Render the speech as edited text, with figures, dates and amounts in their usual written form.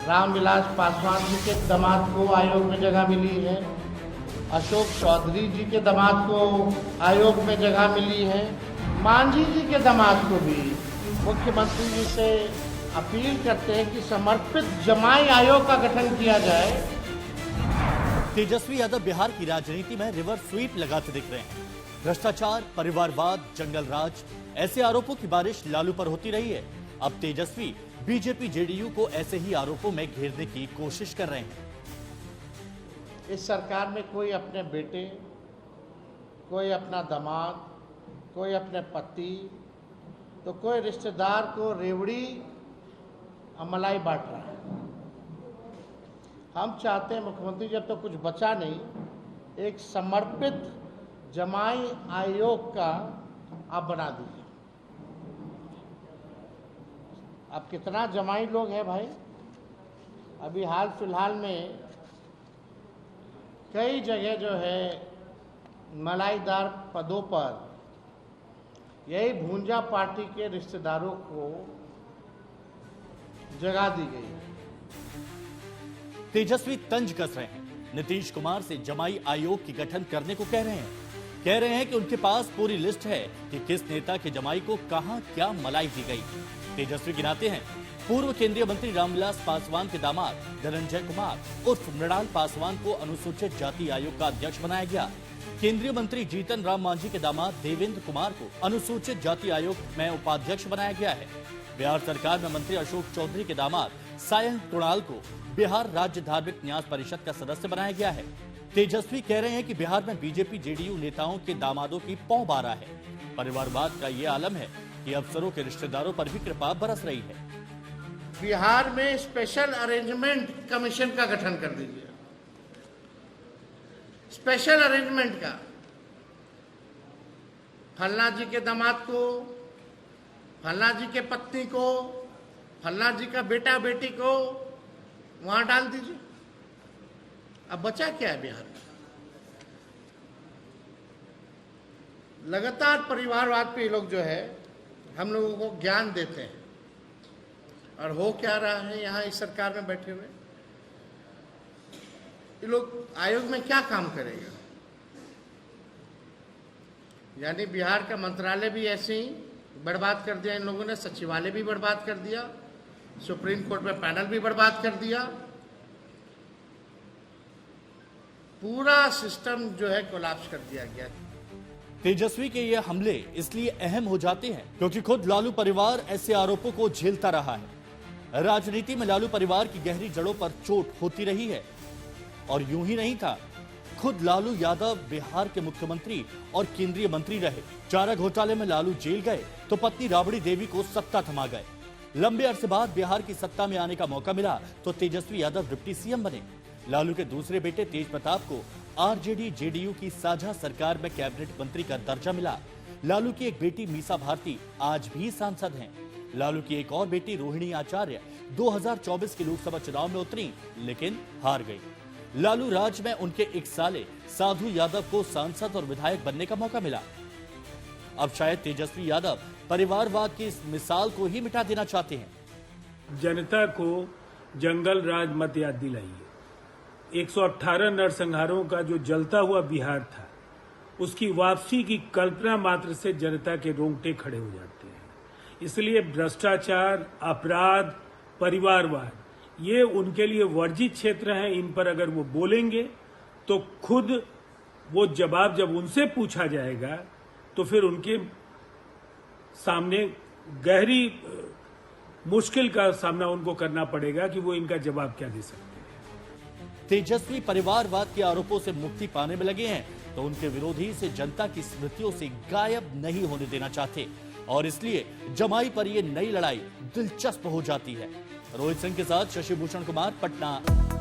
रामविलास पासवान जी के दामाद को आयोग में जगह मिली है, अशोक चौधरी जी के दामाद को आयोग में जगह मिली है, मांझी जी के दामाद को भी मुख्यमंत्री जी से अपील करते हैं कि समर्पित जमाई आयोग का गठन किया जाए। तेजस्वी यादव बिहार की राजनीति में रिवर्स स्वीप लगाते दिख रहे हैं। भ्रष्टाचार, परिवारवाद, जंगल राज, ऐसे आरोपों की बारिश लालू पर होती रही है। अब तेजस्वी बीजेपी जेडीयू को ऐसे ही आरोपों में घेरने की कोशिश कर रहे हैं। इस सरकार में कोई अपने बेटे, कोई अपना दामाद, कोई अपने पति, तो कोई रिश्तेदार को रेवड़ी और मलाई बांट रहा है। हम चाहते हैं मुख्यमंत्री जब तो कुछ बचा नहीं, एक समर्पित जमाई आयोग का आप बना दीजिए। अब कितना जमाई लोग हैं भाई? अभी हाल फिलहाल में कई जगह जो है मलाईदार पदों पर यही भूंजा पार्टी के रिश्तेदारों को जगह दी गई। तेजस्वी तंज कस रहे हैं। नीतीश कुमार से जमाई आयोग की गठन करने को कह रहे हैं कि उनके पास पूरी लिस्ट है कि किस नेता के जमाई को कहां क्या मलाई दी गई। तेजस्वी गिनाते हैं, पूर्व केंद्रीय मंत्री रामविलास पासवान के दामाद धनंजय कुमार उर्फ मृणाल पासवान को अनुसूचित जाति आयोग का अध्यक्ष बनाया गया। केंद्रीय मंत्री जीतन राम मांझी के दामाद देवेंद्र कुमार को अनुसूचित जाति आयोग में उपाध्यक्ष बनाया गया है। बिहार सरकार में मंत्री अशोक चौधरी के दामाद सायंग कुणाल को बिहार राज्य धार्मिक न्यास परिषद का सदस्य बनाया गया है। तेजस्वी कह रहे हैं कि बिहार में बीजेपी जेडीयू नेताओं के दामादों की पौ बारा है। परिवारवाद का ये आलम है कि अफसरों के रिश्तेदारों पर भी कृपा बरस रही है। बिहार में स्पेशल अरेंजमेंट कमीशन का गठन कर दीजिए। स्पेशल अरेंजमेंट का, फलना जी के दामाद को, फलना जी के पत्नी को, फलना जी का बेटा बेटी को वहां डाल दीजिए। अब बचा क्या है बिहार में? लगातार परिवारवाद पे ये लोग जो है हम लोगों को ज्ञान देते हैं, और हो क्या रहा है यहाँ इस सरकार में बैठे हुए? ये लोग आयोग में क्या काम करेगा? यानी बिहार का मंत्रालय भी ऐसे ही बर्बाद कर दिया इन लोगों ने, सचिवालय भी बर्बाद कर दिया, सुप्रीम कोर्ट में पैनल भी बर्बाद कर दिया, पूरा सिस्टम जो है कोलैप्स कर दिया गया। तेजस्वी के ये हमले इसलिए अहम हो जाते हैं क्योंकि खुद लालू परिवार ऐसे आरोपों को झेलता रहा है। राजनीति में लालू परिवार की गहरी जड़ों पर चोट होती रही है। और यूं ही नहीं था, खुद लालू यादव बिहार के मुख्यमंत्री और केंद्रीय मंत्री रहे। चारा घोटाले में लालू जेल गए तो पत्नी राबड़ी देवी को सत्ता थमा गए। लंबे अरसे बाद बिहार की सत्ता में आने का मौका मिला तो तेजस्वी यादव डिप्टी सीएम बने। लालू के दूसरे बेटे तेज प्रताप को आरजेडी जेडीयू की साझा सरकार में कैबिनेट मंत्री का दर्जा मिला। लालू की एक बेटी मीसा भारती आज भी सांसद हैं। लालू की एक और बेटी रोहिणी आचार्य 2024 के लोकसभा चुनाव में उतरी लेकिन हार गई। लालू राज में उनके एक साले साधु यादव को सांसद और विधायक बनने का मौका मिला। अब शायद तेजस्वी यादव परिवारवाद की इस मिसाल को ही मिटा देना चाहते हैं। जनता को जंगल राज मत याद दिलाइए। 118 नरसंहारों का जो जलता हुआ बिहार था, उसकी वापसी की कल्पना मात्र से जनता के रोंगटे खड़े हो जाते हैं। इसलिए भ्रष्टाचार, अपराध, परिवारवाद, ये उनके लिए वर्जित क्षेत्र हैं। इन पर अगर वो बोलेंगे तो खुद वो जवाब जब उनसे पूछा जाएगा तो फिर उनके सामने गहरी मुश्किल का सामना उनको करना पड़ेगा कि वो इनका जवाब क्या दे सकते हैं। तेजस्वी परिवारवाद के आरोपों से मुक्ति पाने में लगे हैं तो उनके विरोधी इसे जनता की स्मृतियों से गायब नहीं होने देना चाहते और इसलिए जमाई पर यह नई लड़ाई दिलचस्प हो जाती है। रोहित सिंह के साथ शशि भूषण कुमार, पटना।